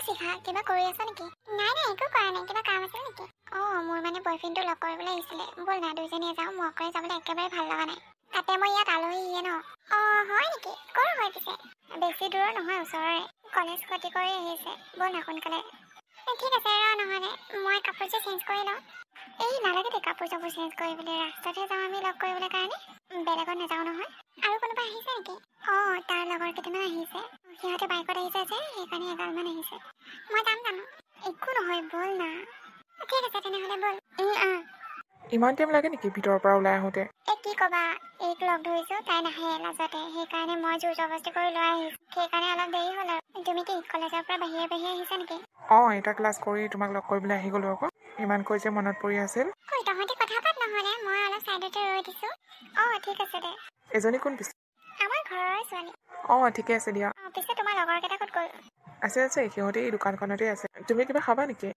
শিখা কিবা কৰি আছা নেকি? নাই একো কৰা নাই, কিবা কাম আছিল নেকি? মোৰ মানে বয়ফ্ৰেণ্ডটো লগ কৰিবলৈ আহিছিলে। ব'ল না দুইজনীয়ে যাওঁ, মই অকলে যাবলৈ একেবাৰে ভাল লগা নাই। তাতে মই ইয়াত আলহী ইয়ে ন। হয় নেকি? ক'ৰ হয় পিছে? বেছি দূৰৰ নহয়, ওচৰৰে। কলেজ ক্ষতি কৰি আহিছে। ব'ল না সোনকালে। ঠিক আছে নহ'লে মই কাপোৰযোৰ চেঞ্জ কৰি লওঁ। নালাগে দে কাপোৰ চাপোৰ চেঞ্জ কৰিবলৈ, ৰাস্তাতহে যাওঁ আমি লগ কৰিবলৈ কাৰণে, বেলেগত নাযাওঁ নহয়। আৰু কোনোবা আহিছে নেকি? তাৰ লগৰ কেইটামান আহিছে। সিহঁতে বাইকত আহিছে যে, সেইকাৰণে এগালমান আহিছে। মই যাম জানো? একো নহয়, ব'ল না। ঠিক আছে তেনেহ'লে ব'ল। ইমান টাইম লাগে নেকি ভিতৰৰ পৰা ওলাই আহোঁতে? কি ক'বা, এইক লগ ধৰিছোঁ, তাই নাহে লাজতে, সেইকাৰণে মই জোৰ জবৰদস্তি কৰি লৈ আহিছোঁ। সেইকাৰণে অলপ দেৰি হ'ল আৰু। তুমি কি কলেজৰ পৰা বাহিৰে আহিছা নেকি? এটা ক্লাছ কৰি তোমাক লগ কৰিবলৈ আহি গ'লো আকৌ। ইমানকৈ যে মনত পৰি আছিল। তহঁতি কথা পাত নহ'লে, মই অলপ চাইডতে ৰৈ দিছোঁ। ঠিক আছে দে। এজনী কোন পিছে? আমাৰ ঘৰৰে ছোৱালী। ঠিকে আছে দিয়া। পিছে তোমাৰ লগৰ কেইটা ক'ত গ'ল? আছে সিহঁতে এই দোকানখনতে আছে। তুমি কিবা খাবা নেকি?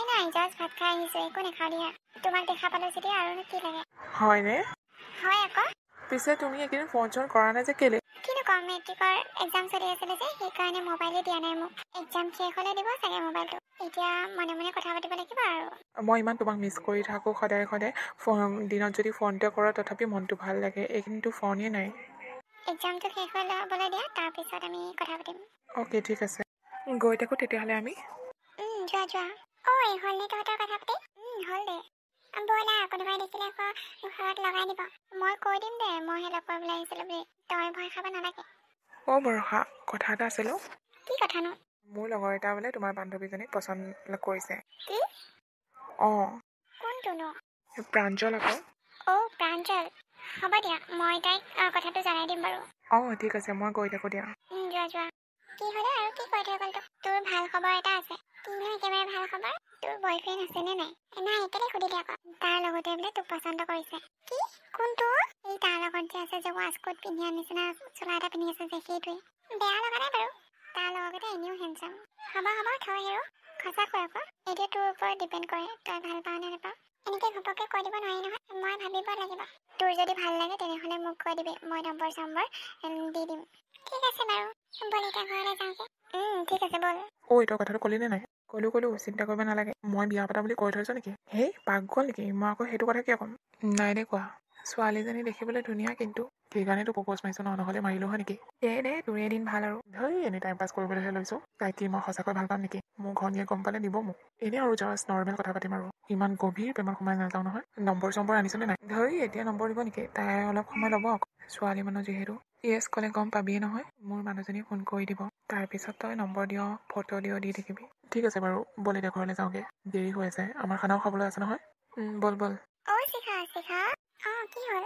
নাই জাষ্ট ভাত খাই আহিছোঁ, একো নাখাওঁ দিয়া। তোমাক দেখা পালোঁ যেতিয়া আৰুনো কি লাগে। হয়নে? হয় আকৌ। পিছে তুমি এইকেইদিন ফোন চোন কৰা নাই যে কেলে? কিনো ক'ম, মেট্ৰিকৰ এক্সাম চলি আছিলে যে, সেইকাৰণে মোবাইলে দিয়া নাই মোক। এক্সাম শেষ হ'লে দিব চাগে মোবাইলটো। এতিয়া মনে মনে কথা পাতিব লাগিব আৰু। মই ইমান তোমাক মিছ কৰি থাকোঁ সদায় দিনত যদি ফোনটো কৰা তথাপি মনটো ভাল লাগে। এইখিনিতো ফোনেই নাই। এক্সামটো শেষ হৈ ল'বলৈ দিয়া, তাৰপিছত আমি কথা পাতিম। ঠিক আছে। গৈ থাকোঁ তেতিয়াহ'লে আমি। যোৱা। হ'ল নে তহঁতৰ কথা পাতি? হ'ল দে। ব'লা, কোনোবাই দেখিলে আকৌ ঘৰত লগাই দিব। মই কৈ দিম দে, মইহে লগ কৰিবলৈ আহিছিলোঁ বুলি। তই ভয় খাব নালাগে। বৰষা, কথা এটা আছিল অ'। কি কথানো? মোৰ লগৰ এটা বোলে তোমাৰ বান্ধৱীজনীক পচন্দ কৰিছে। কি? কোনটোনো? প্ৰাঞ্জল আকৌ। প্ৰাঞ্জল। হ'ব দিয়া, মই তাইক কথাটো জনাই দিম বাৰু। ঠিক আছে, মই গৈ থাকোঁ দিয়া। যোৱা। কি হ'লে আৰু কি কৈ থৈ গ'ল তোক? তোৰ ভাল খবৰ এটা আছে। কিনো একেবাৰে ভাল খবৰ? তোৰ বয়ফ্ৰেণ্ড আছেনে নাই? নাই, কেলে সুধিলি আকৌ? তাৰ লগতে বোলে তোক পচন্দ কৰিছে। কি? কোনটো? এই তাৰ লগত যে আছে যে ৱাচকোট পিন্ধি নিচিনা চোলা এটা পিন্ধি আছে যে, সেইটোৱে। বেয়া লগা নাই বাৰু। তাৰ লগতে এনেও হেণ্ডচাম। হ'ব থৈ হেৰো। সঁচাকৈ আকৌ। এতিয়া তোৰ ওপৰত ডিপেণ্ড কৰে, তই ভাল পাৱ নে নাপাৱ। এনেকে ঘপককে কৈ দিব নোৱাৰি নহয়, মই ভাবিব লাগিব। তোৰ যদি ভাল লাগে তেনেহ'লে মোক কৈ দিবি, মই নম্বৰ চম্বৰ দি দিম। ঠিক আছে বাৰু, ব'ল এতিয়া ঘৰলৈ যাওঁগে। ঠিক আছে ব'ল। তই কথাটো ক'লি নে নাই? ক'লো, চিন্তা কৰিব নালাগে। মই বিয়া পতা বুলি কৈ থৈছো নেকি? পাগল নেকি? মই আকৌ সেইটো কথা কিয় ক'ম? নাই দে কোৱা। ছোৱালীজনী দেখিবলৈ ধুনীয়া, কিন্তু সেইকাৰণেতো প্ৰপ'জ মাৰিছো, নহ'লে মাৰিলো হয় নেকি? দে তোৰে এদিন ভাল আৰু। এনেই টাইম পাছ কৰিবলৈহে লৈছো। তাইক কি মই সঁচাকৈ ভাল পাম নেকি? মোৰ ঘনীয়ে গম পালে দিব মোক। এনেই আৰু জাষ্ট নৰ্মেল কথা পাতিম আৰু। ইমান গভীৰ প্ৰেমত সোমাই নাযাওঁ নহয়। নম্বৰ চম্বৰ আনিছনে নাই? এতিয়া নম্বৰ দিব নেকি? তাই অলপ সময় ল'ব আকৌ। ছোৱালী মানুহ যিহেতু। য়েছ ক'লে গম পাবিয়ে নহয়। মোৰ মানুহজনী ফোন কৰি দিব। তাৰপিছত তই নম্বৰ দিয়, ফটো দিয়, দি থাকিবি। ঠিক আছে বাৰু, ব'ল এতিয়া ঘৰলৈ যাওঁগে। দেৰি হৈ আছে, আমাৰ খানাও খাবলৈ আছে নহয়। ব'ল। শিখা। কি হ'ল?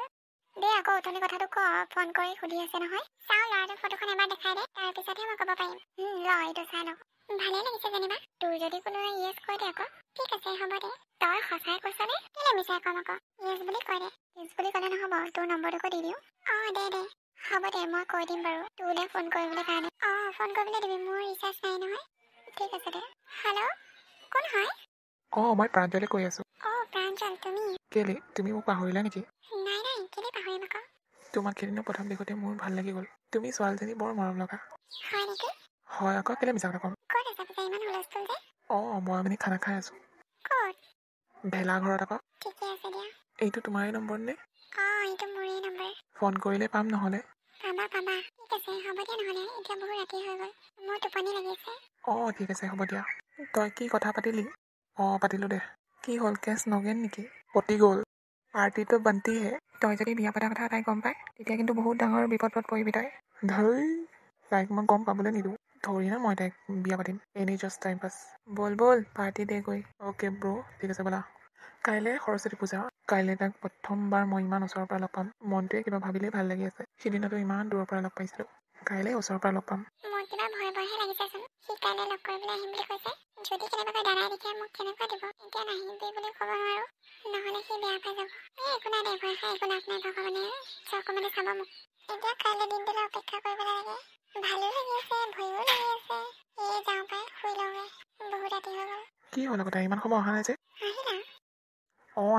দে আকৌ অথনি কথাটো ক, ফোন কৰি সুধি আছে নহয়। চাওঁ ল'ৰাটোক ফটোখন এবাৰ দেখাই দে, তাৰপিছতহে মই ক'ব পাৰিম। এইটো চাই লওঁ। ভালে লাগিছে যেনিবা। তোৰ যদি কোনোবাই য়েছ কৈ দে আকৌ। ঠিক আছে হ'ব দে। তই সঁচাই কৈছনে? কেলে মিছাই ক'ম আকৌ। য়েছ বুলি কৈ দে। য়েছ বুলি ক'লে নহ'ব, তোৰ নম্বৰটোকো দি দিওঁ। দে। হ'ব দে, মই কৈ দিম বাৰু। তোলৈ ফোন কৰিবলৈ কাৰণে। ফোন কৰিবলৈ দিবি, মোৰ ৰিচাৰ্জ নাই নহয়। ঠিক আছে দে। হেল্ল', কোন হয়? মই প্ৰাঞ্জলে কৈ আছো। প্ৰাঞ্জল, তুমি? কেলে, তুমি মোক পাহৰিলা নেকি? নাই, কেলে পাহৰিম আকৌ? তোমাক সেইদিনা প্ৰথম দেখোঁতে মোৰ ভাল লাগি গ'ল। তুমি ছোৱালীজনী বৰ মৰম লগা। হয় নেকি? হয় আকৌ, কেলে মিছা কথা ক'ম? ক'ত আছা পিছে, ইমান হুলস্থুল যে? মই মানে খানা খাই আছো। ক'ত? ভেলাঘৰত আকৌ। ঠিকে আছে দিয়া। এইটো তোমাৰে নম্বৰ নে? এইটো মোৰে নম্বৰ। ফোন কৰিলে পাম নহ'লে? পাবা। ঠিক আছে, হ'ব দিয়া নহ'লে, এতিয়া বহুত ৰাতি হৈ গ'ল। মোৰ টোপনি লাগিছে। ঠিক আছে, হ'ব দিয়া। তই কি কথা পাতিলি? পাতিলোঁ দে। কি হ'ল, কেছ নগেন নেকি? পতি গ'ল। পাৰ্টিটো বান্তিহে। তই যদি বিয়া পতা কথা তাই গম পায়, তেতিয়া কিন্তু বহুত ডাঙৰ বিপদত পৰিবি তই। তাইক মই গম পাবলৈ নিদিওঁ। ধৰি না মই তাইক বিয়া পাতিম। এনেই জাষ্ট টাইম পাছ। ব'ল, পাৰ্টি দে গৈ। অ'কে ব্ৰ', ঠিক আছে ব'লা। কাইলৈ সৰস্বতী পূজা। কাইলৈ তাক প্ৰথমবাৰ মই ইমান ওচৰৰ পৰা লগ পাম। মনটোৱে কিবা ভাবিলেই ভাল লাগি আছে। সিদিনাটো ইমান দূৰৰ পৰা লগ পাইছিলোঁ। কাইলৈ ওচৰৰ পৰা লগ পাম। মোৰ কিবা ভয়হে লাগিছেচোন। সি কাইলৈ লগ কৰিবলৈ আহিম বুলি কৈছে। যদি কেনেবাকৈ দাদাই দেখে মোক কেনেকুৱা দিব। এতিয়া নাহিবি বুলি ক'ব নোৱাৰো, নহ'লে সি বেয়া পাই যাব। একো নাই দে, ভয় খাই একো লাভ নাই, ভগৱানে চকুমানে চাব মোক। এতিয়া কাইলৈ দিনটোলৈ অপেক্ষা কৰিব লাগে। ভালো লাগি আছে, ভয়ো লাগি আছে। যাওঁ পাই, শুই লওঁগে। বহুত ৰাতি হৈ গ'ল। কি হ'ল কথা, ইমান সময় অহা নাই যে? আহিলা?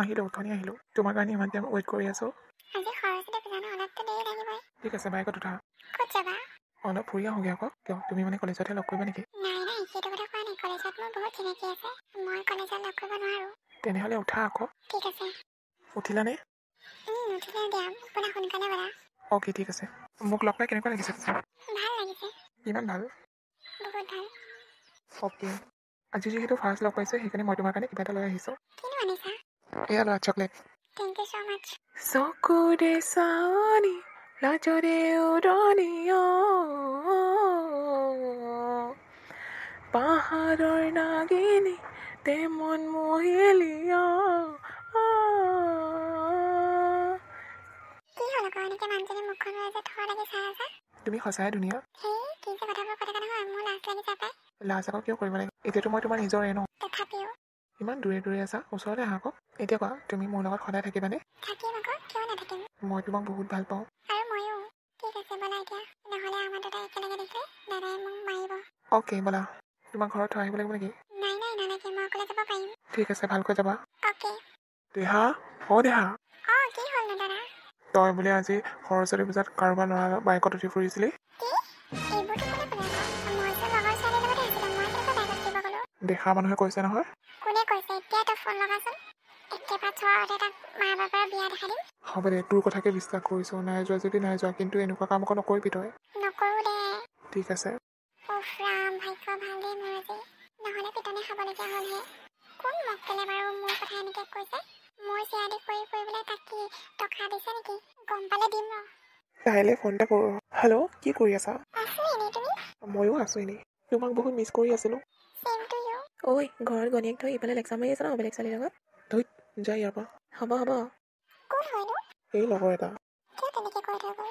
আহিলোঁ, উঠনি আহিলোঁ। তোমাৰ কাৰণে ইমান টাইম ৱেইট কৰি আছোঁ। আজি সৰস্বতী পূজা ন, অলপতো দেৰি লাগিবই। ঠিক আছে, বাইকত উঠা। ক'ত যাবা? অলপ ফুৰি আহোঁগৈ আকৌ। কিয়, তুমি মানে কলেজতহে লগ কৰিবা নেকি? নাই, সেইটো কথা চিনাকি আছে মই কলেজত লগ কৰিব নোৱাৰোঁ তেনেহ'লে উঠা আকৌ ঠিক আছে উঠিলানে নুঠিলে দিয়া আপোনাৰ সোনকালে বৰা অ'কে ঠিক আছে মোক লগ পাই কেনেকুৱা লাগিছে ভাল লাগিছে কিমান ভাল বহুত ভাল অ'কে আজি যিহেতু ফাৰ্ষ্ট লগ পাইছোঁ সেইকাৰণে মই তোমাৰ কাৰণে কিবা এটা লৈ আহিছোঁ কিনো আনিছা এয়া লোৱা চকলেট থেংক ইউ ছ' মাছ চকুৰে চাৱনি লাজৰে উৰণি পাহাৰৰ নাগিনী তে মন মোহিলি কি হ'ল আকৌ এনেকৈ মানুহজনী মুখখন লৈ যে থৰ লাগি চাই আছা তুমি সঁচাই ধুনীয়া সেই কি যে কথাবোৰ কৈ থকা নহয় মোৰ লাজ লাগি যায় পাই লাজ আকৌ কিয় কৰিব লাগে এতিয়াতো মই তোমাৰ নিজৰে ন তথাপিও ইমান দূৰে দূৰে আছা ওচৰতে আহা আকৌ এতিয়া কোৱা তুমি মোৰ লগত সদায় থাকিবানে থাকিম আকৌ কিয় নাথাকিম মই তোমাক বহুত ভাল পাওঁ আৰু ময়ো ঠিক আছে ব'লা এতিয়া নহ'লে আমাৰ দুটাই একেলগে দেখিলে দাদাই মোক মাৰিব অ'কে ব'লা তোমাক ঘৰত থৈ আহিব লাগিব নেকি নাই নালাগে মই অকলে যাব পাৰিম ঠিক আছে ভালকৈ যাবা অ'কে দেহা অ দেহা অঁ কি হ'লনো দাদা তই বোলে আজি সৰস্বতী পূজাত কাৰোবাৰ ল'ৰা বাইকত উঠি ফুৰিছিলি কি এইবোৰতো কোনে ক'লে আকৌ মই যে লগৰ ছোৱালীৰ লগতে আছিলোঁ মই কেনেকৈ বাইকত উঠিব গ'লোঁ দেখা মানুহে কৈছে নহয় কোনে কৈছে এতিয়া তই ফোন লগাচোন একেবাৰে চৰতে তাক মা বাপেৰে বিয়া দেখাই দিম হ'ব দে তোৰ কথাকে বিশ্বাস কৰিছোঁ নাই যোৱা যদি নাই যোৱা কিন্তু এনেকুৱা কাম আকৌ নকৰিবি তই নকৰোঁ দে ঠিক আছে উফ ৰাম ভাগ্য ভাল দেই মোৰ আজি নহ'লে পিটনি খাবলগীয়া হ'লহে কোন মক্কেলে বাৰু মোৰ কথা এনেকৈ কৈছে মই চিয়াদি কৰি কৰিবলৈ তাক কি টকা দিছে নেকি গম পালে দিম ন তাইলৈ ফোন এটা কৰোঁ হেল্ল' কি কৰি আছা আছো এনেই তুমি ময়ো আছোঁ এনেই তোমাক বহুত মিছ কৰি আছিলোঁ চেম টু ইউ ঐ ঘৰত গণিয়েক থৈ ইফালে লেকচাৰ মাৰি আছে ন বেলেগ ছোৱালীৰ লগত ধুইত যা ইয়াৰ পৰা হ'ব কোন হয়নো এই লগৰ এটা কিয় তেনেকৈ কৈ থৈ গ'ল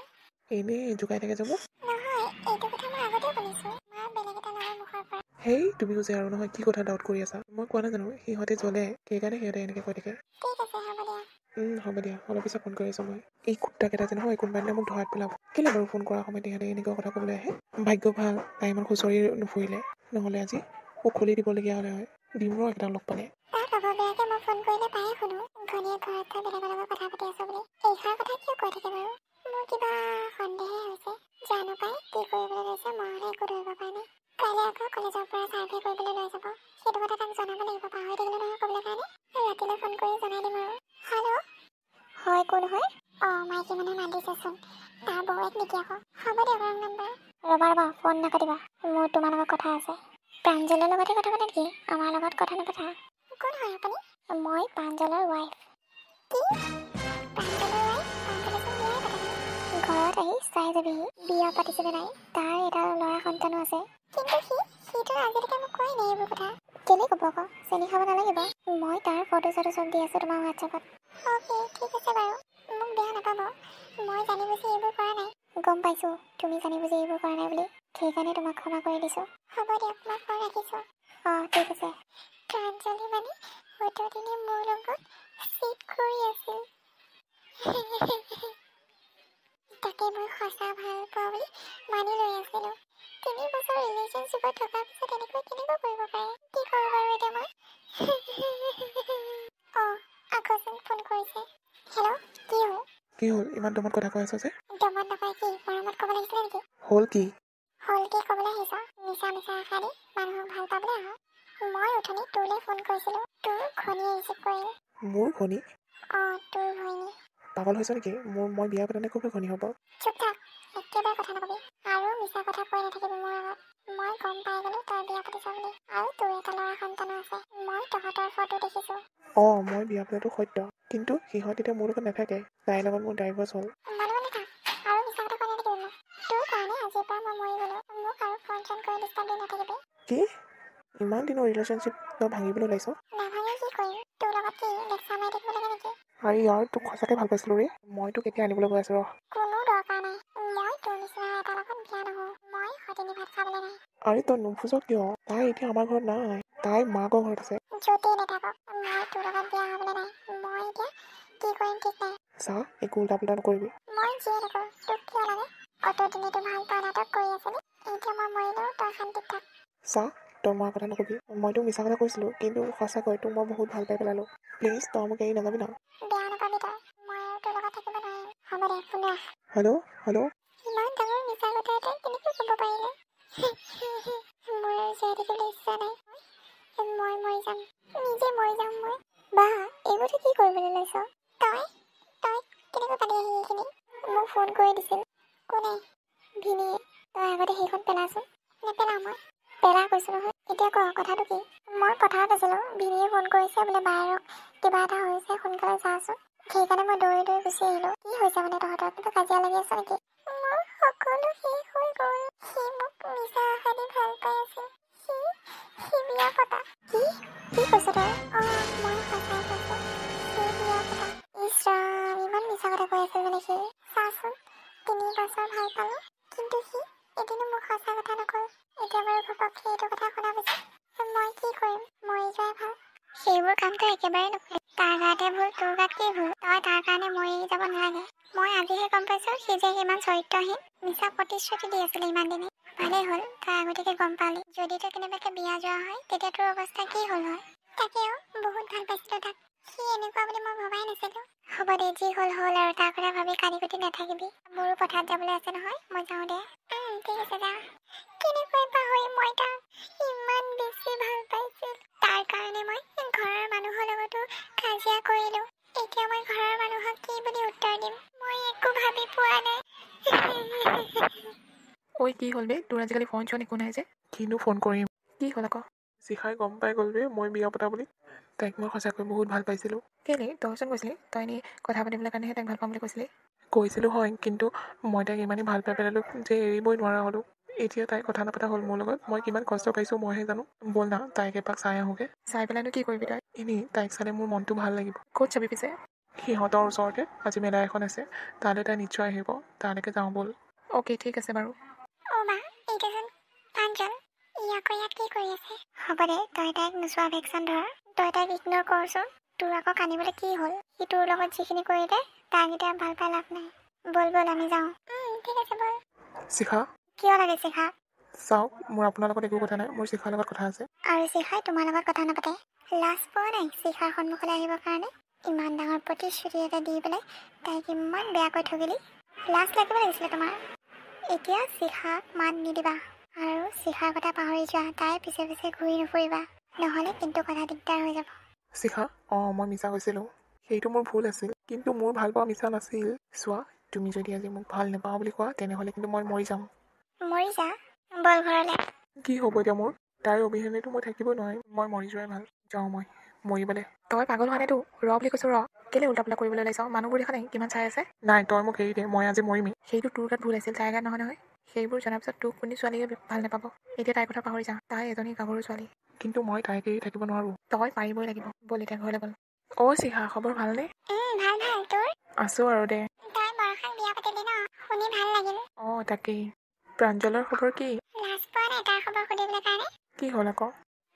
এনেই জোকাই থাকে যে মোক নহয় এইটো কথা মই আগতেও শুনিছোঁ মাৰ বেলেগ এটা ল'ৰাৰ মুখৰ পৰা হেই তুমিও যে আৰু নহয় কি কথা ডাউট কৰি আছা মই কোৱা নাই জানো সিহঁতে জ্বলে সেইকাৰণে সিহঁতে এনেকৈ কৈ থাকে ঠিক আছে হ'ব দিয়া হ'ব দিয়া অলপ পিছত ফোন কৰি আছোঁ মই এই কুত্তাকেইটা যে নহয় কোনোবা দিনা মোক ধৰাত পেলাব কেলৈ বাৰু ফোন কৰাৰ সময়ত ইহঁতে এনেকুৱা কথা ক'বলৈ আহে ভাগ্য ভাল তাই ইমান খুচৰি নুফুৰিলে নহ'লে আজি উখলি দিবলগীয়া হ'লে হয় দিম ৰ এটা লগ পালে তাৰ খবৰ বেয়াকৈ মই ফোন কৰিলে পায়ে শুনো ঘনীয়ে ঘৰত থৈ বেলেগৰ লগত কথা পাতি আছোঁ বুলি এইষাৰ কথা কিয় কৈ থাকে বাৰু মোৰ কিবা সন্দেহে হৈছে জানো পাই কি কৰিবলৈ লৈছে মই হ'লে একো ধৰিব পৰা নাই কাইলৈ আকৌ কলেজৰ পৰা ছাৰ্ভে কৰিবলৈ লৈ যাব সেইটো কথা তাক জনাব লাগিব পাহৰি থাকিলে নহয় ক'বলৈ কাৰণে ৰাতিলৈ ফোন কৰি জনাই দিম আৰু হেল্ল' হয় কোন হয় অঁ মাইকী মানুহে মাতিছেচোন তাৰ বৌৱেক নেকি আকৌ হ'ব দিয়ক ৰং নম্বৰ ৰ'বা ফোন নাকাটিবা মোৰ তোমাৰ লগত কথা আছে প্ৰাঞ্জলৰ লগতে কথা পাতে নেকি আমাৰ লগত কথা নাপাতা কোন হয় আপুনি মই প্ৰাঞ্জলৰ ৱাইফ কি প্ৰাঞ্জলৰ ৱাইফ প্ৰাঞ্জলেচোন বিয়াই পাতা নাই ঘৰত আহি চাই যাবিহি বিয়া পাতিছেনে নাই তাৰ এটা ল'ৰা সন্তানো আছে কিন্তু সিটো আজিলৈকে মোক কোৱাই নাই এইবোৰ কথা কেলৈ ক'ব আকৌ চেনি খাব নালাগিব মই তাৰ ফটো চটো চব দি আছোঁ তোমাৰ হোৱাটছএপত অ'কে ঠিক আছে বাৰু মোক বেয়া নাপাব মই জানি বুজি এইবোৰ কৰা নাই গম পাইছোঁ তুমি জানি বুজি এইবোৰ কৰা নাই বুলি সেইকাৰণে তোমাক ক্ষমা কৰি দিছোঁ হ'ব দিয়ক মই ফোন ৰাখিছোঁ অঁ ঠিক আছে প্ৰাঞ্জলি মানে হয়তো দিনে মোৰ লগত চিট কৰি আছিল তাকে মই সঁচা ভাল পোৱা বুলি মানি লৈ আছিলোঁ 3 বছৰ ৰিলেশ্যনশ্বিপত থকাৰ পিছত এনেকৈ কেনেকৈ কৰিব পাৰে কি কৰোঁ বাৰু এতিয়া মই অঁ আকৌচোন ফোন কৰিছে হেল্ল' কি হ'ল ইমান দমত কথা কৈ আছা যে দমত নকয় কি মৰমত ক'ব লাগিছিলে নেকি হ'ল কি ক'বলৈ আহিছ মিছা আশা দি মানুহক ভাল পাবলৈ আহ মই উঠনি তোলৈ ফোন কৰিছিলোঁ তোৰ ঘনীয়ে ৰিচিভ কৰিলে মোৰ ঘনী অঁ তোৰ ঘনী পাগল হৈছে নেকি মই বিয়া পাতিলে খুব ঘনী হ'ব চুপ থাক একেবাৰে কথা নকবি আৰু মিছা কথা কৈ নাথাকিবি মোৰ আগত মই গম পাই গ'লোঁ তই বিয়া পাতিছ বুলি আৰু তোৰ এটা ল'ৰা সন্তানো আছে মই তহঁতৰ ফটো দেখিছোঁ অঁ মই বিয়া পতাটো সত্য কিন্তু সিহঁত এতিয়া মোৰ লগত নাথাকে তাইৰ লগত মোৰ ডাইভৰ্চ হ'ল মনে থাক আৰু মিছা কথা কৈ নাথাকিবি মোক তোৰ কাৰণে আজিৰ পৰা মই মৰি গ'লোঁ মোক আৰু ফোন চোন কৰি ডিষ্টাৰ্ব দি নাথাকিবি কি ইমান দিনৰ ৰিলেশ্যনশ্বিপ তই ভাঙিবলৈ ওলাইছ নাভাঙি কি কৰিম তোৰ লগত কি লেকচাৰ মাৰি থাকিব লাগে নেকি আৰু ইয়াৰ তোক সঁচাকৈ ভাল পাইছিলোঁ ৰে মই তোক এতিয়া আনিবলৈ গৈ আছোঁ ৰ কোনো দৰকাৰ নাই মই তোৰ নিচিনা এটা লগত বিয়া নহওঁ মই সতিনী ভাত খাবলৈ নাই আৰে তই নুবুজ কিয় তাই এতিয়া আমাৰ ঘৰত নাই তাই মাকৰ ঘৰত আছে য'তেই নাথাকক মই তোৰ লগত বিয়া হ'বলৈ নাই মই এতিয়া কি কৰিম ঠিক নাই চা একো উল্টা পুল্টা নকৰিবি মই যিয়ে নকৰোঁ তোক কিয় লাগে অতদিনেতো ভাল পোৱা নাটক কৰি আছিলি এতিয়া মই মৰিলেও তই শান্তিত থাক চা তই মাৰ কথা নকবি মই তোক মিছা কথা কৈছিলোঁ কিন্তু সঁচাকৈ তোক মই বহুত ভাল পাই পেলালোঁ প্লিজ তই মোক এৰি নাযাবি না বেয়া নাপাবি তই মই আৰু তোৰ লগত থাকিব নোৱাৰিম হ'ব দে ফোন ৰাখ হেল্ল' ইমান ডাঙৰ মিছা কথা এটা কেনেকৈ ক'ব পাৰিলে মোৰ আৰু জীয়াই থাকিবলৈ ইচ্ছা নাই মই মৰি যাম, নিজে মৰি যাম মই। বা এইবোৰতে কি কৰিবলৈ লৈছ? তই তই কেনেকৈ পালি আহি এইখিনি? মোক ফোন কৰি দিছিল। কোনে? ভিনিয়ে। তই আগতে সেইখন পেলাচোন। নেপেলাওঁ মই। পেলা কৈছোঁ নহয়। এতিয়া ক কথাটো কি? মই পথাৰত আছিলোঁ, ভিনিয়ে ফোন কৰিছে বোলে বায়েৰক কিবা এটা হৈছে, সোনকালে যাচোন। সেইকাৰণে মই দৌৰি দৌৰি গুচি আহিলোঁ। কি হৈছে মানে তহঁতৰ? কিবা কাজিয়া লাগি আছে নেকি? মোৰ সকলো শেষ হৈ গ'ল। সি মোক মিছা আশা দি ভাল পাই আছিল। সি বিয়া পতা। কি কৈছ তই? মই সঁচাই কৈছোঁ। সি বিয়া পতা। ইছ ৰাম, ইমান মিছা কথা কৈ আছিল মানে সি। চাচোন, 3 বছৰ ভাল পালোঁ, কিন্তু সি এদিনো মোক সঁচা কথা নক'ল। এতিয়া বাৰু ঘপককৈ এইটো কথা শুনা পাইছোঁ। মই কি কৰিম? মৰি যোৱাই ভাল। সেইবোৰ কামটো একেবাৰে নকৰিবি। তাৰ গাতে ভুল, তোৰ গাত কি ভুল? তই তাৰ কাৰণে মৰি যাব নালাগে। মই আজিহে গম পাইছোঁ সি যে ইমান চৰিত্ৰহীন, মিছা প্ৰতিশ্ৰুতি দি আছিলে ইমান দিনে। ভালেই হ'ল তই আগতীয়াকৈ গম পালি। যদি তই কেনেবাকৈ বিয়া যোৱা হয়, তেতিয়া তোৰ অৱস্থা কি হ'ল হয়? তাকেও বহুত ভাল পাইছিলোঁ তাক। সি এনেকুৱা বুলি মই ভবাই নাছিলোঁ। হ'ব দে, যি হ'ল হ'ল আৰু তাৰ কথা ভাবি কান্দি কুটি নাথাকিবি। মোৰো পথাৰত যাবলৈ আছে নহয়, মই যাওঁ দে। ঠিক আছে যা। কেনেকৈ পাহৰিম মই তাক? ইমান বেছি ভাল পাইছিল। তাৰ কাৰণে মই ঘৰৰ মানুহৰ লগতো কাজিয়া কৰিলোঁ। এতিয়া মই ঘৰৰ মানুহক কি বুলি উত্তৰ দিম? মই একো ভাবি পোৱা নাই। ঐ কি হ'ল বে? তোৰ আজিকালি ফোন চোন একো নাই যে? কিনো ফোন কৰিম? কি হ'ল আকৌ? শিখাই গম পাই গ'ল বে মই বিয়া পতা বুলি। তাইক মই সঁচাকৈ বহুত ভাল পাইছিলোঁ। কেলৈ? তইচোন কৈছিলি তই এনেই কথা পাতিবলৈ কাৰণেহে তাইক ভাল পাম বুলি কৈছিলি। কৈছিলোঁ হয়, কিন্তু মই তাইক ইমানেই ভাল পাই পেলালোঁ যে এৰিবই নোৱাৰা হ'লোঁ। এতিয়া তাই কথা নাপতা হ'ল মোৰ লগত। মই কিমান কষ্ট পাইছোঁ মইহে জানো। ব'ল না তাইক এপাক চাই আহোঁগৈ। চাই পেলাইনো কি কৰিবি তই? এনেই তাইক চালে মোৰ মনটো ভাল লাগিব। ক'ত চাবি পিছে? সিহঁতৰ ওচৰতে আজি মেলা এখন আছে, তালৈ তাই নিশ্চয় আহিব। তালৈকে যাওঁ ব'ল। অ'কে ঠিক আছে বাৰু। মা, এইটোচোন প্ৰাঞ্জল। ই আকৌ ইয়াত কি কৰি আছে? হ'ব দে, তই তাইক নোচোৱা ভেকচন ধৰ। তই তাইক ইগন'ৰ কৰচোন। তোৰ আকৌ কান্দিবলৈ কি হ'ল? সি তোৰ লগত যিখিনি কৰিলে তাক এতিয়া ভাল পাই লাভ নাই। ব'ল আমি যাওঁ। ঠিক আছে ব'ল। শিখা, কিয় লাগে শিখা? চাওক মোৰ আপোনাৰ লগত একো কথা নাই, মোৰ শিখাৰ লগত কথা আছে। আৰু শিখাই তোমাৰ লগত কথা নাপাতে? লাজ পোৱা নাই শিখাৰ সন্মুখলৈ আহিবৰ কাৰণে? ইমান ডাঙৰ প্ৰতিশ্ৰুতি এটা দি পেলাই তাইক ইমান বেয়াকৈ ঠগিলি। লাজ লাগিব লাগিছিলে তোমাৰ। এতিয়া শিখাক মাত নিদিবা আৰু শিখাৰ কথা পাহৰি যোৱা। তাইৰ পিছে পিছে ঘূৰি নুফুৰিবা, নহ'লে কিন্তু কথা দিগদাৰ হৈ যাব। শিখা, মই মিছা কৈছিলোঁ। সেইটো মোৰ ভুল আছিল, কিন্তু মোৰ ভাল পোৱা মিছা নাছিল। চোৱা, তুমি যদি আজি মোক ভাল নাপাওঁ বুলি কোৱা, তেনেহ'লে কিন্তু মই মৰি যাম। মৰি যা, বল ঘৰলৈ। কি হ'ব এতিয়া মোৰ? তাইৰ অবিহনেতো মই থাকিব নোৱাৰিম। মই মৰি যোৱাই ভাল। যাওঁ মই মৰিবলৈ। তই পাগল হোৱা নাইতো? ৰ বুলি কৈছোঁ ৰ। কেলৈ উল্টা পুল্টা কৰিবলৈ লৈছ? মানুহবোৰ দেখা নাই কিমান চাই আছে? নাই, তই মোক এৰি দে, মই আজি মৰিমেই। সেইটো তোৰ গাত ভুল আছিল, তাইৰ গাত নহয়। সেইবোৰ জনাৰ পিছত তোক কোনো ছোৱালীয়ে ভাল নাপাব। এতিয়া তাইৰ কথা পাহৰি যা। তাই এজনী গাভৰু ছোৱালী। কিন্তু মই তাইক এৰি থাকিব নোৱাৰোঁ। তই পাৰিবই লাগিব। ব'ল এতিয়া ঘৰলৈ ব'ল। শিখা, খবৰ ভালনে? ভাল তোৰ? আছোঁ আৰু দে। তই বৰষাক বিয়া পাতিলি ন? শুনি ভাল লাগিল। তাকেই। প্ৰাঞ্জলৰ খবৰ কি? লাজ পোৱা নাই তাৰ খবৰ সুধিবলৈ কাৰণে? কি হ'ল আকৌ?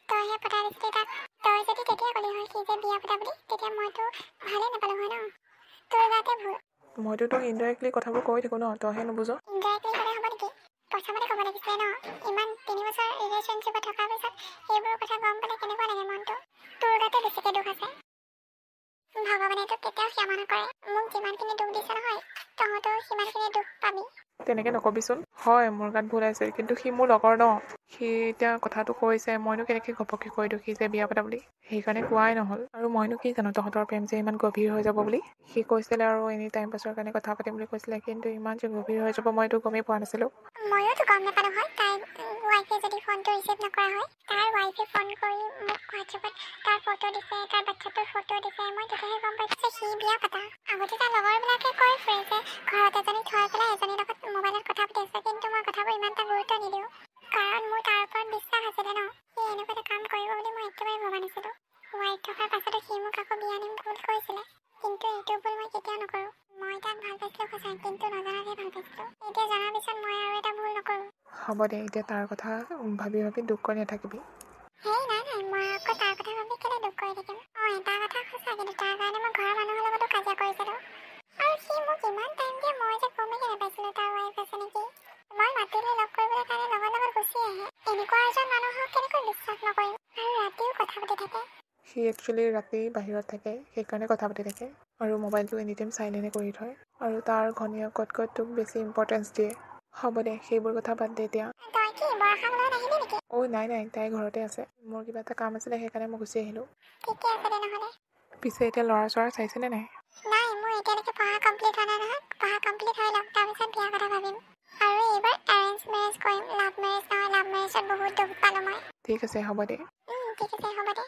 তইহে পতাই দিছিলি তাক। তই যদি তেতিয়া ক'লি হয় সি যে বিয়া পতা বুলি, তেতিয়া মইতো ভালেই নাপালোঁ হয় ন? তোৰ গাতে ভুল। মইতো তোক ইনডাইৰেক্টলি কথাবোৰ কৈ থাকোঁ ন, তইহে নুবুজ। ইনডাইৰেক্টলি ক'লে হ'ব নেকি? প্ৰথমতে ক'ব লাগিছিলে ন? ইমান 3 বছৰ ৰিলেশ্যনশ্বিপত থকাৰ পিছত এইবোৰ কথা গম পালে কেনেকুৱা লাগে মনটো? তোৰ গাতে বেছিকৈ দুখ আছে। ভগৱানে তোক কেতিয়াও ক্ষমা নকৰে। মোক যিমানখিনি দুখ দিছে নহয়, তহঁতেও সিমানখিনি দুখ পাবি। তেনেকৈ নকবিচোন। হয় মোৰ গাত ভুল আছে, কিন্তু সি মোৰ লগৰ ন। সি এতিয়া কথাটো কৈছে, মইনো কেনেকৈ ঘপককৈ কৈ দিওঁ সি যে বিয়া পতা বুলি। সেইকাৰণে কোৱাই নহ'ল। আৰু মইনো কি জানো তহঁতৰ প্ৰেম যে ইমান গভীৰ হৈ যাব বুলি। সি কৈছিলে আৰু এনি টাইম পাছৰ কাৰণে কথা পাতিম বুলি কৈছিলে, কিন্তু ইমান যে গভীৰ হৈ যাব মইতো গমেই পোৱা নাছিলোঁ। ময়োতো গম নাপাওঁ নহয়। তাইৰ ৱাইফে যদি ফোনটো ৰিচিভ নকৰা হয়, তাৰ ৱাইফে ফোন কৰি মোক হোৱাটছএপত তাৰ ফটো দিছে, তাৰ বাচ্ছাটোৰ ফটো দিছে। মই তেতিয়াহে গম পাইছোঁ যে সি বিয়া পতা। আগতে তাৰ লগৰবিলাকে কৈ ফুৰে যে ঘৰত এজনী থৈ পেলাই এজনীৰ লগত মোবাইলত কথা পাতি আছে, কিন্তু মই কথাবোৰ ইমান এটা গুৰুত্ব নিদিওঁ। কাৰণ মোৰ তাৰ ওপৰত বিশ্বাস আছিলে ন। সি এনেকুৱা এটা কাম কৰিব বুলি মই একেবাৰে ভবা নাছিলোঁ। ৱাইফ থকাৰ পাছতো সি মোক আকৌ বিয়া দিম বুলি কৈছিলে, কিন্তু এইটো ভুল মই কেতিয়াও নকৰোঁ। মই তাক ভাল পাইছিলোঁ সঁচাই, কিন্তু নজনাকৈ ভাল পাইছিলোঁ। এতিয়া জনাৰ পিছত মই আৰু এটা ভুল নকৰোঁ। হ'ব দে, এতিয়া তাৰ কথা ভাবি দুখ কৰি নাথাকিবি। নাই, মই আকৌ তাৰ কথা ভাবি কেলৈ দুখ কৰি থাকিম? এটা কথা সঁচা, কিন্তু তাৰ কাৰণে মই ঘৰৰ মানুহৰ লগতো কাজিয়া কৰিছিলোঁ। আৰু সি মোক ইমান টাইম দিয়ে, মই যে গমেই নাপাইছিলোঁ তাৰ ৱাইফ আছে নেকি। মই মাতিলে লগ কৰিবলৈ কাৰণে লগত গুচি আহে। এনেকুৱা এজন মানুহক কেনেকৈ বিশ্বাস নকৰিম? আৰু ৰাতিও কথা পাতি থাকে। সি একচুৱেলি ৰাতি বাহিৰত থাকে, সেইকাৰণে কথা পাতি থাকে। আৰু মোবাইলটো এনি টাইম চাইলেণ্টে কৰি থয়। আৰু তাৰ ঘনীয়েকতকৈ তোক বেছি ইম্পৰ্টেঞ্চ দিয়ে। হ'ব দে, সেইবোৰ কথা বাদ দে এতিয়া। তই কি বৰষাক লগত আহিলি নেকি? নাই, তাই ঘৰতে আছে। মোৰ কিবা এটা কাম আছিলে, সেইকাৰণে মই গুচি আহিলোঁ। ঠিকে আছে দে নহ'লে। পিছে এতিয়া ল'ৰা চৰা চাইছেনে নাই? নাই, মোৰ এতিয়ালৈকে পঢ়া কমপ্লিট হোৱা নাই নহয়। পঢ়া কমপ্লিট হৈ লওক, তাৰপিছত বিয়াৰ কথা ভাবিম। আৰু এইবাৰ এৰেঞ্জ মেৰেজ কৰিম, লাভ মেৰেজ নহয়। লাভ মেৰেজত বহুত দুখ পালোঁ মই। ঠিক আছে, হ'ব দে। ঠিক আছে, হ'ব দে।